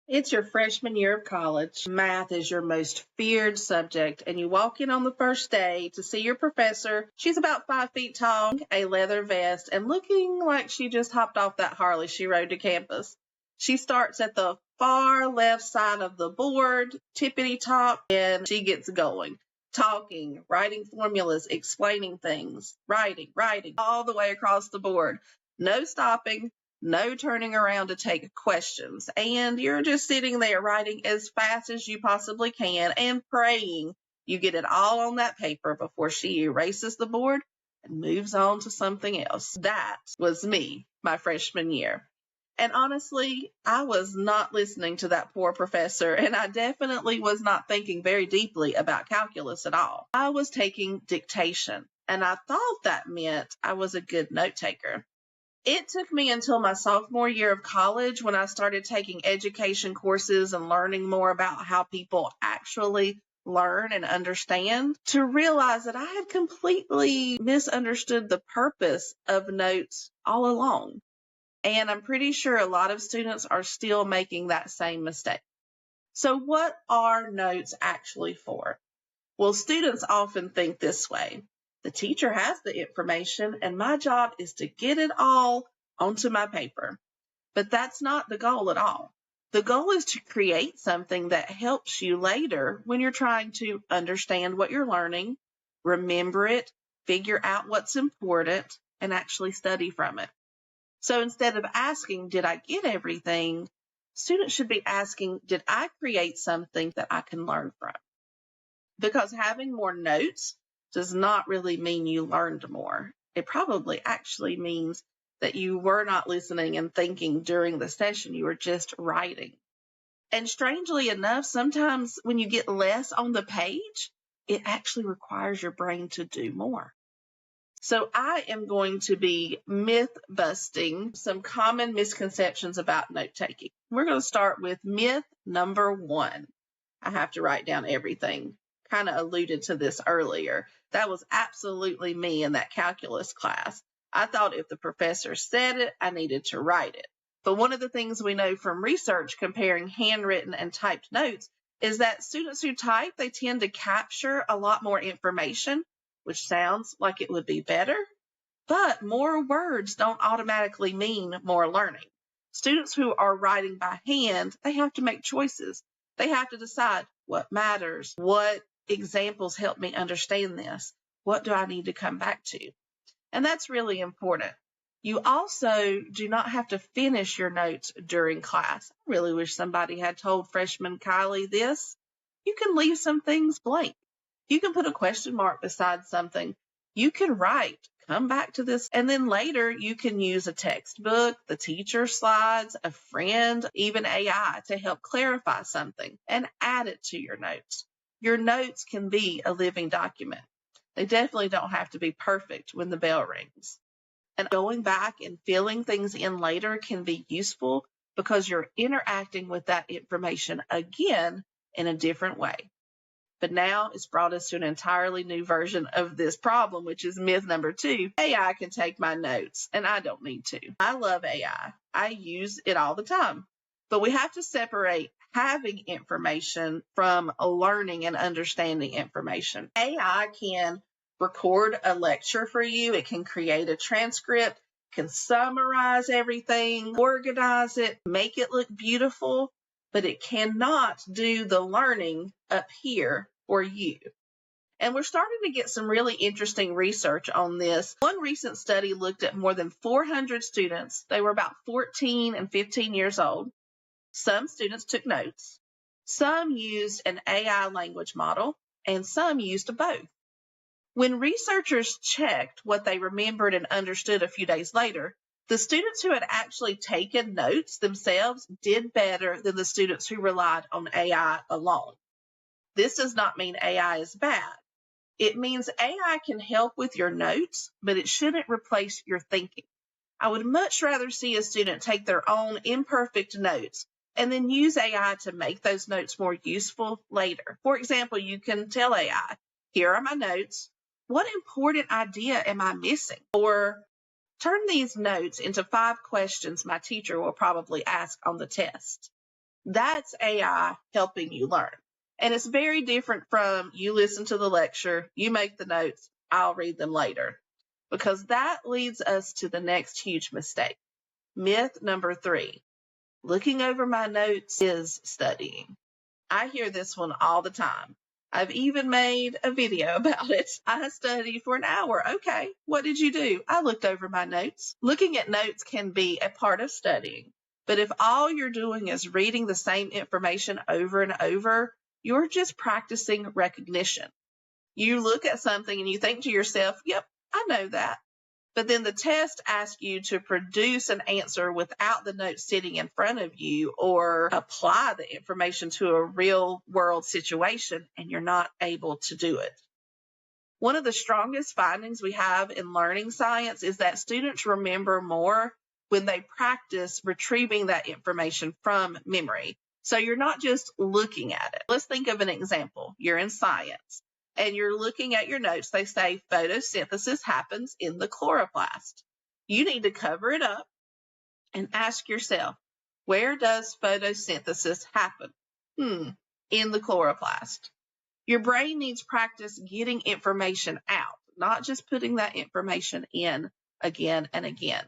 It's your freshman year of college. Math is your most feared subject, and you walk in on the first day to see your professor. She's about 5 feet tall, a leather vest, and looking like she just hopped off that Harley she rode to campus. She starts at the far left side of the board, tippity top, and she gets going. Talking, writing formulas, explaining things, writing, all the way across the board. No stopping, no turning around to take questions. And you're just sitting there writing as fast as you possibly can and praying you get it all on that paper before she erases the board and moves on to something else. That was me, my freshman year. And honestly, I was not listening to that poor professor, and I definitely was not thinking very deeply about calculus at all. I was taking dictation, and I thought that meant I was a good note taker. It took me until my sophomore year of college when I started taking education courses and learning more about how people actually learn and understand to realize that I had completely misunderstood the purpose of notes all along. And I'm pretty sure a lot of students are still making that same mistake. So what are notes actually for? Well, students often think this way. The teacher has the information, and my job is to get it all onto my paper. But that's not the goal at all. The goal is to create something that helps you later when you're trying to understand what you're learning, remember it, figure out what's important, and actually study from it. So instead of asking, did I get everything? Students should be asking, did I create something that I can learn from? Because having more notes does not really mean you learned more. It probably actually means that you were not listening and thinking during the session. You were just writing. And strangely enough, sometimes when you get less on the page, it actually requires your brain to do more. So I am going to be myth busting some common misconceptions about note taking. We're going to start with myth number 1. I have to write down everything. Kind of alluded to this earlier. That was absolutely me in that calculus class. I thought if the professor said it, I needed to write it. But one of the things we know from research comparing handwritten and typed notes is that students who type, they tend to capture a lot more information, which sounds like it would be better, but more words don't automatically mean more learning. Students who are writing by hand, they have to make choices. They have to decide what matters, what examples help me understand this, what do I need to come back to? And that's really important. You also do not have to finish your notes during class. I really wish somebody had told freshman Kylie this. You can leave some things blank. You can put a question mark beside something. You can write, come back to this, and then later you can use a textbook, the teacher slides, a friend, even AI to help clarify something and add it to your notes. Your notes can be a living document. They definitely don't have to be perfect when the bell rings. And going back and filling things in later can be useful because you're interacting with that information again in a different way. But now it's brought us to an entirely new version of this problem, which is myth number 2. AI can take my notes, and I don't need to. I love AI. I use it all the time. But we have to separate having information from learning and understanding information. AI can record a lecture for you. It can create a transcript, can summarize everything, organize it, make it look beautiful, but it cannot do the learning up here for you. And we're starting to get some really interesting research on this. One recent study looked at more than 400 students. They were about 14 and 15 years old. Some students took notes. Some used an AI language model, and some used both. When researchers checked what they remembered and understood a few days later, the students who had actually taken notes themselves did better than the students who relied on AI alone. This does not mean AI is bad. It means AI can help with your notes, but it shouldn't replace your thinking. I would much rather see a student take their own imperfect notes and then use AI to make those notes more useful later. For example, you can tell AI, here are my notes. What important idea am I missing? Or turn these notes into 5 questions my teacher will probably ask on the test. That's AI helping you learn. And it's very different from you listen to the lecture, you make the notes, I'll read them later. Because that leads us to the next huge mistake. Myth number 3. Looking over my notes is studying. I hear this one all the time. I've even made a video about it. I studied for an hour. Okay, what did you do? I looked over my notes. Looking at notes can be a part of studying, but if all you're doing is reading the same information over and over, you're just practicing recognition. You look at something and you think to yourself, yep, I know that. But then the test asks you to produce an answer without the note sitting in front of you or apply the information to a real world situation, and you're not able to do it. One of the strongest findings we have in learning science is that students remember more when they practice retrieving that information from memory. So you're not just looking at it. Let's think of an example. You're in science and you're looking at your notes. They say photosynthesis happens in the chloroplast. You need to cover it up and ask yourself, where does photosynthesis happen? In the chloroplast. Your brain needs practice getting information out, not just putting that information in again and again.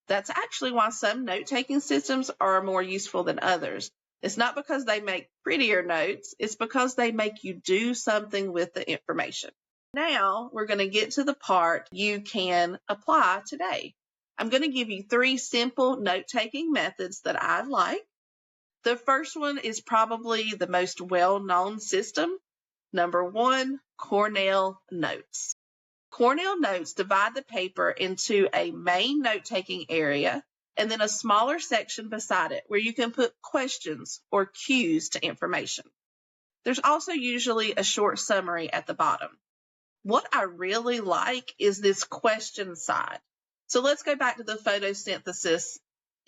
That's actually why some note-taking systems are more useful than others. It's not because they make prettier notes, it's because they make you do something with the information. Now we're going to get to the part you can apply today. I'm going to give you 3 simple note-taking methods that I like. The first one is probably the most well-known system. Number 1, Cornell Notes. Cornell Notes divide the paper into a main note-taking area and then a smaller section beside it where you can put questions or cues to information. There's also usually a short summary at the bottom. What I really like is this question side. So let's go back to the photosynthesis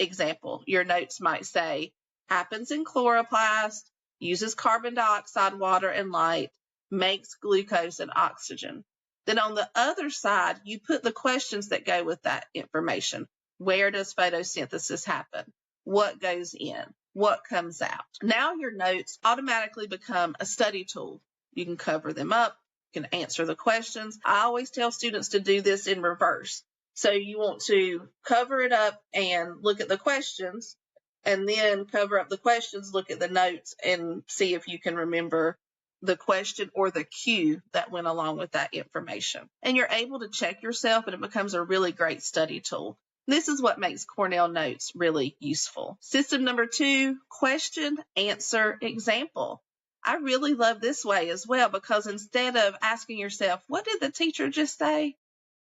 example. Your notes might say, happens in chloroplast, uses carbon dioxide, water, and light, makes glucose and oxygen. Then on the other side, you put the questions that go with that information. Where does photosynthesis happen? What goes in? What comes out? Now your notes automatically become a study tool. You can cover them up. You can answer the questions. I always tell students to do this in reverse. So you want to cover it up and look at the questions, and then cover up the questions, look at the notes, and see if you can remember the question or the cue that went along with that information. And you're able to check yourself, and it becomes a really great study tool. This is what makes Cornell Notes really useful. System number 2, question, answer, example. I really love this way as well, because instead of asking yourself, what did the teacher just say?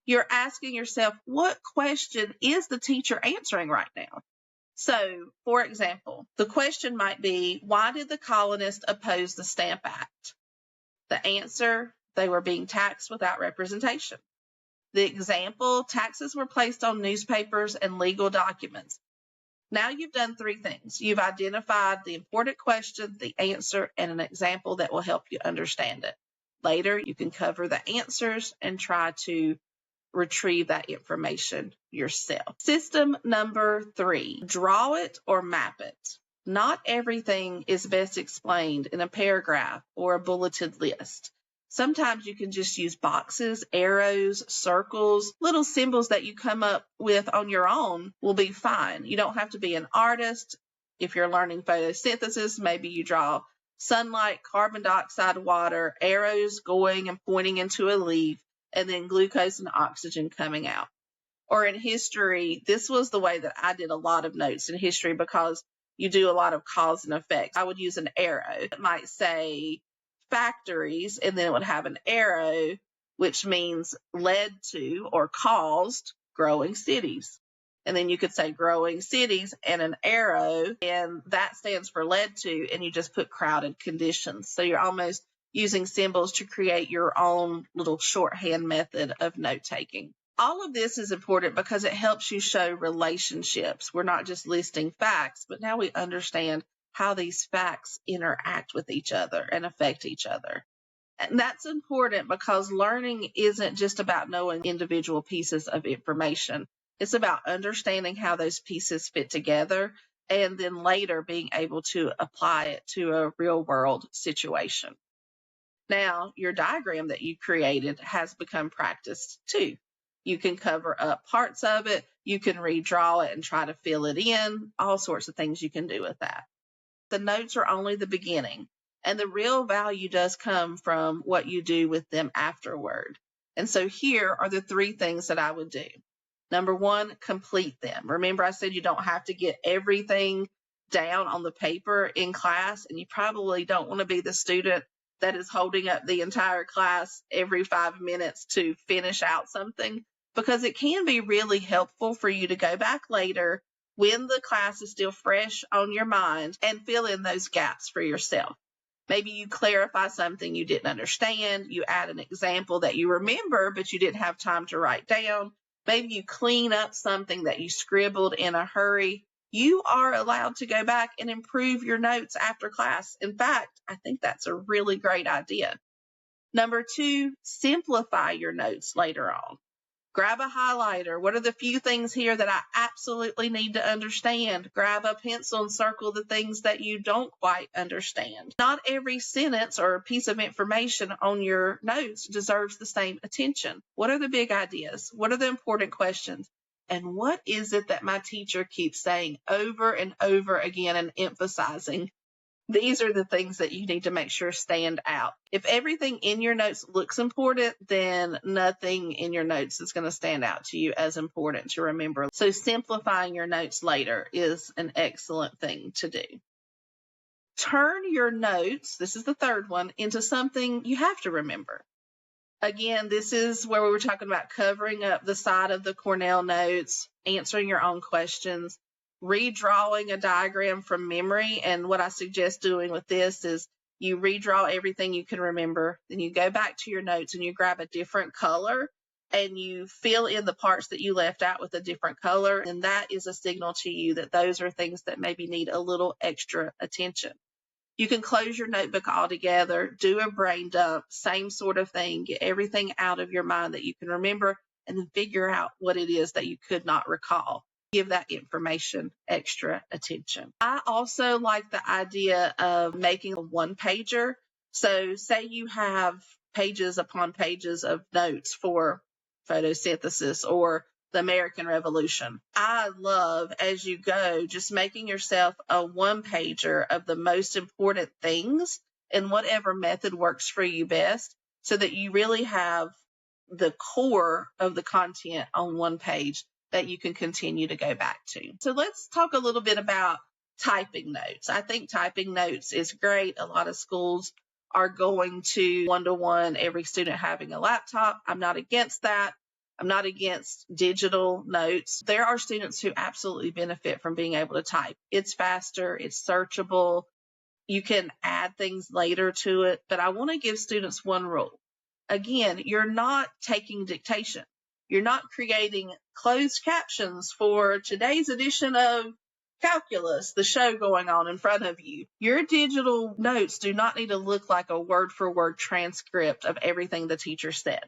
You're asking yourself, what question is the teacher answering right now? So, for example, the question might be, why did the colonists oppose the Stamp Act? The answer, they were being taxed without representation. The example, taxes were placed on newspapers and legal documents. Now you've done 3 things. You've identified the important question, the answer, and an example that will help you understand it. Later, you can cover the answers and try to retrieve that information yourself. System number 3, draw it or map it. Not everything is best explained in a paragraph or a bulleted list. Sometimes you can just use boxes, arrows, circles, little symbols that you come up with on your own will be fine. You don't have to be an artist. If you're learning photosynthesis, maybe you draw sunlight, carbon dioxide, water, arrows going and pointing into a leaf, and then glucose and oxygen coming out. Or in history, this was the way that I did a lot of notes in history, because you do a lot of cause and effect. I would use an arrow. It might say factories, and then it would have an arrow, which means led to or caused growing cities. And then you could say growing cities and an arrow, and that stands for led to, and you just put crowded conditions. So you're almost using symbols to create your own little shorthand method of note-taking. All of this is important because it helps you show relationships. We're not just listing facts, but now we understand how these facts interact with each other and affect each other. And that's important because learning isn't just about knowing individual pieces of information. It's about understanding how those pieces fit together and then later being able to apply it to a real world situation. Now, your diagram that you created has become practiced too. You can cover up parts of it, you can redraw it and try to fill it in, all sorts of things you can do with that. The notes are only the beginning, and the real value does come from what you do with them afterward. And so here are the 3 things that I would do. Number 1, complete them. Remember, I said you don't have to get everything down on the paper in class, and you probably don't want to be the student that is holding up the entire class every 5 minutes to finish out something, because it can be really helpful for you to go back later when the class is still fresh on your mind and fill in those gaps for yourself. Maybe you clarify something you didn't understand, you add an example that you remember but you didn't have time to write down. Maybe you clean up something that you scribbled in a hurry. You are allowed to go back and improve your notes after class. In fact, I think that's a really great idea. Number 2, simplify your notes later on. Grab a highlighter. What are the few things here that I absolutely need to understand? Grab a pencil and circle the things that you don't quite understand. Not every sentence or piece of information on your notes deserves the same attention. What are the big ideas? What are the important questions? And what is it that my teacher keeps saying over and over again and emphasizing? These are the things that you need to make sure stand out. If everything in your notes looks important, then nothing in your notes is going to stand out to you as important to remember. So simplifying your notes later is an excellent thing to do. Turn your notes, this is the 3rd one, into something you have to remember. Again, this is where we were talking about covering up the side of the Cornell Notes, answering your own questions, redrawing a diagram from memory. And what I suggest doing with this is you redraw everything you can remember, then you go back to your notes and you grab a different color and you fill in the parts that you left out with a different color. And that is a signal to you that those are things that maybe need a little extra attention. You can close your notebook altogether, do a brain dump, same sort of thing, get everything out of your mind that you can remember, and then figure out what it is that you could not recall. Give that information extra attention. I also like the idea of making a 1-pager. So say you have pages upon pages of notes for photosynthesis or the American Revolution. I love, as you go, just making yourself a 1-pager of the most important things in whatever method works for you best, so that you really have the core of the content on 1 page that you can continue to go back to. So let's talk a little bit about typing notes. I think typing notes is great. A lot of schools are going to 1-to-1, every student having a laptop. I'm not against that. I'm not against digital notes. There are students who absolutely benefit from being able to type. It's faster, it's searchable. You can add things later to it, but I want to give students one rule. Again, you're not taking dictation. You're not creating closed captions for today's edition of Calculus, the show going on in front of you. Your digital notes do not need to look like a word-for-word transcript of everything the teacher said.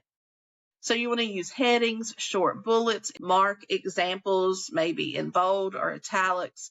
So you want to use headings, short bullets, mark examples, maybe in bold or italics.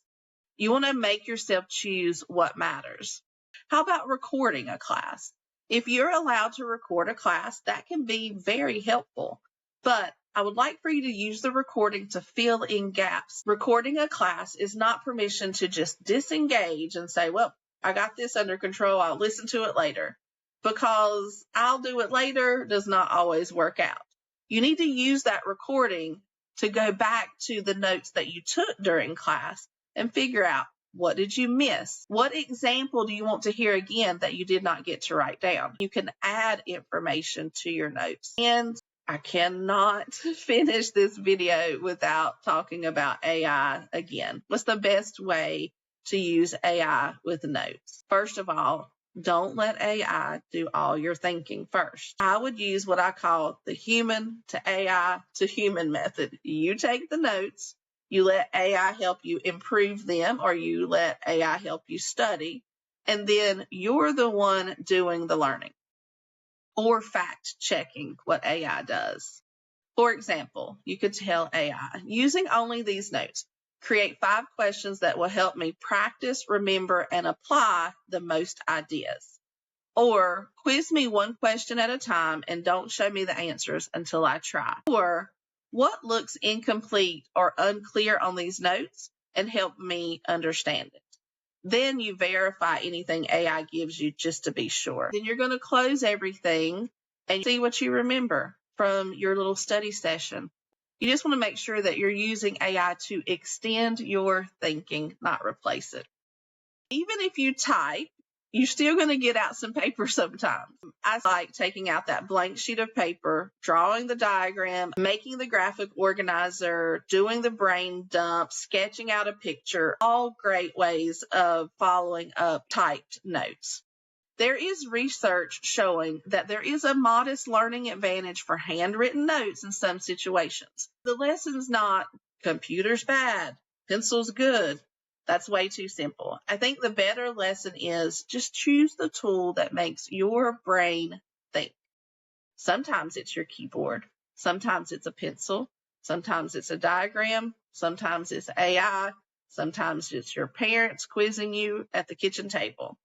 You want to make yourself choose what matters. How about recording a class? If you're allowed to record a class, that can be very helpful. But I would like for you to use the recording to fill in gaps. Recording a class is not permission to just disengage and say, well, I got this under control, I'll listen to it later. Because I'll do it later does not always work out. You need to use that recording to go back to the notes that you took during class and figure out, what did you miss? What example do you want to hear again that you did not get to write down? You can add information to your notes. And I cannot finish this video without talking about AI again. What's the best way to use AI with notes? First of all, don't let AI do all your thinking first. I would use what I call the human to AI to human method. You take the notes, you let AI help you improve them, or you let AI help you study, and then you're the one doing the learning or fact checking what AI does. For example, you could tell AI, using only these notes, Create 5 questions that will help me practice, remember, and apply the most ideas. Or quiz me 1 question at a time and don't show me the answers until I try. Or what looks incomplete or unclear on these notes and help me understand it. Then you verify anything AI gives you just to be sure. Then you're going to close everything and see what you remember from your little study session. You just want to make sure that you're using AI to extend your thinking, not replace it. Even if you type, you're still going to get out some paper sometimes. I like taking out that blank sheet of paper, drawing the diagram, making the graphic organizer, doing the brain dump, sketching out a picture, all great ways of following up typed notes. There is research showing that there is a modest learning advantage for handwritten notes in some situations. The lesson's not computer's bad, pencil's good. That's way too simple. I think the better lesson is just choose the tool that makes your brain think. Sometimes it's your keyboard. Sometimes it's a pencil. Sometimes it's a diagram. Sometimes it's AI. Sometimes it's your parents quizzing you at the kitchen table.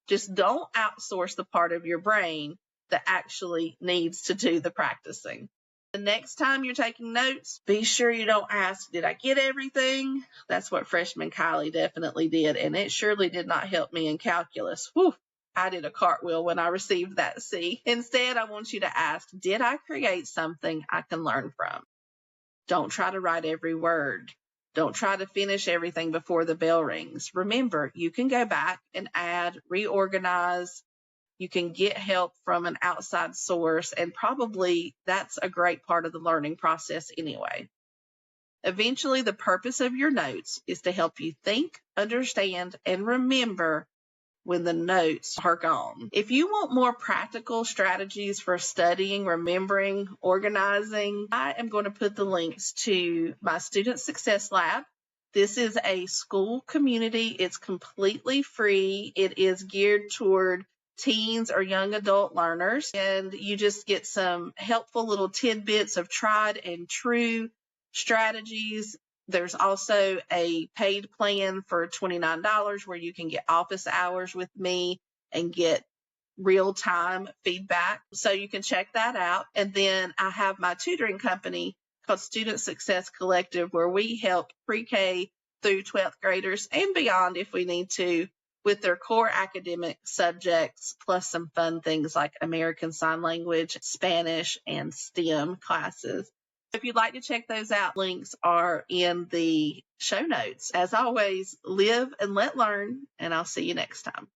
Just don't outsource the part of your brain that actually needs to do the practicing. The next time you're taking notes, be sure you don't ask, did I get everything? That's what freshman Kylie definitely did, and it surely did not help me in calculus. Whew, I did a cartwheel when I received that C. Instead, I want you to ask, did I create something I can learn from? Don't try to write every word. Don't try to finish everything before the bell rings. Remember, you can go back and add, reorganize. You can get help from an outside source, and probably that's a great part of the learning process anyway. Eventually, the purpose of your notes is to help you think, understand, and remember when the notes are gone. If you want more practical strategies for studying, remembering, organizing, I am going to put the links to my Student Success Lab. This is a school community. It's completely free. It is geared toward teens or young adult learners, and you just get some helpful little tidbits of tried and true strategies. There's also a paid plan for $29 where you can get office hours with me and get real-time feedback. So you can check that out. And then I have my tutoring company called Student Success Collective, where we help pre-K through 12th graders and beyond if we need to with their core academic subjects, plus some fun things like American Sign Language, Spanish, and STEM classes. If you'd like to check those out, links are in the show notes. As always, live and let learn, and I'll see you next time.